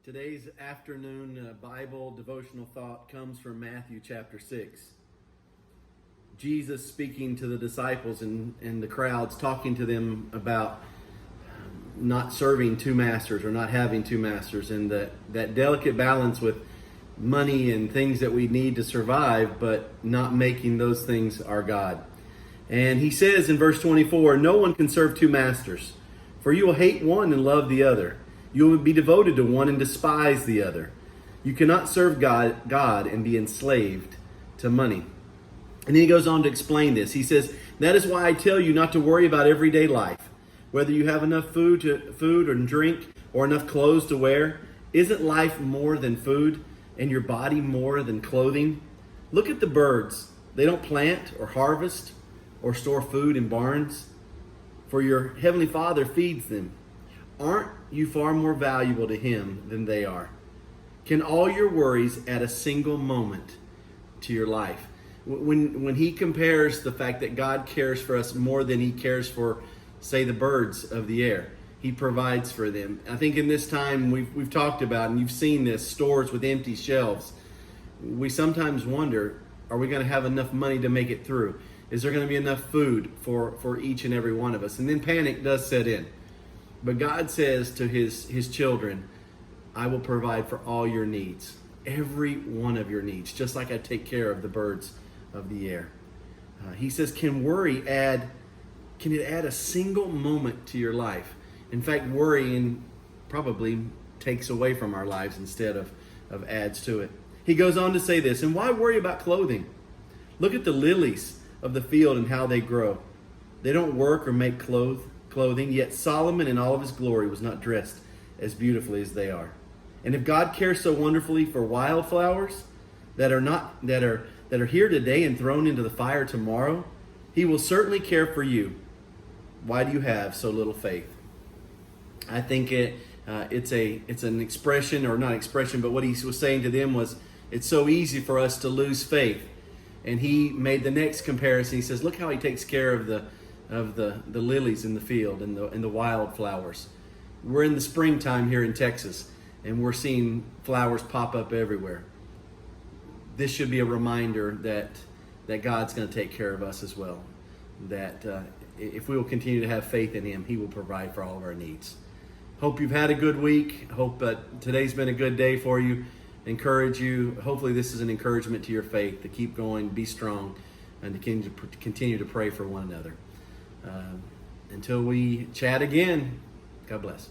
Today's afternoon Bible devotional thought comes from Matthew chapter 6. Jesus speaking to the disciples and the crowds, talking to them about not serving two masters or not having two masters, and that delicate balance with money and things that we need to survive, but not making those things our God. And he says in verse 24, "No one can serve two masters, for you will hate one and love the other. You will be devoted to one and despise the other. You cannot serve God and be enslaved to money." And then he goes on to explain this. He says, "That is why I tell you not to worry about everyday life, whether you have enough food and drink or enough clothes to wear. Isn't life more than food and your body more than clothing? Look at the birds. They don't plant or harvest or store food in barns, for your heavenly Father feeds them. Aren't you far more valuable to Him than they are? Can all your worries add a single moment to your life?" When he compares the fact that God cares for us more than He cares for, say, the birds of the air, He provides for them. I think in this time we've talked about, and you've seen this, stores with empty shelves. We sometimes wonder, are we going to have enough money to make it through? Is there going to be enough food for each and every one of us? And then panic does set in. But God says to his children, "I will provide for all your needs, every one of your needs, just like I take care of the birds of the air." He says, can it add a single moment to your life? In fact, worrying probably takes away from our lives instead of adds to it. He goes on to say this, "And why worry about clothing? Look at the lilies of the field and how they grow. They don't work or make clothing, yet Solomon in all of his glory was not dressed as beautifully as they are. And if God cares so wonderfully for wildflowers that are here today and thrown into the fire tomorrow, He will certainly care for you. Why do you have so little faith?" I think it's an expression, or not expression, but what he was saying to them was, it's so easy for us to lose faith. And he made the next comparison. He says, look how He takes care of the lilies in the field and the wildflowers. We're in the springtime here in Texas, and we're seeing flowers pop up everywhere. This should be a reminder that God's going to take care of us as well. That if we will continue to have faith in Him, He will provide for all of our needs. Hope you've had a good week. Hope that today's been a good day for you. Encourage you. Hopefully this is an encouragement to your faith to keep going, be strong, and to continue to pray for one another. Until we chat again, God bless.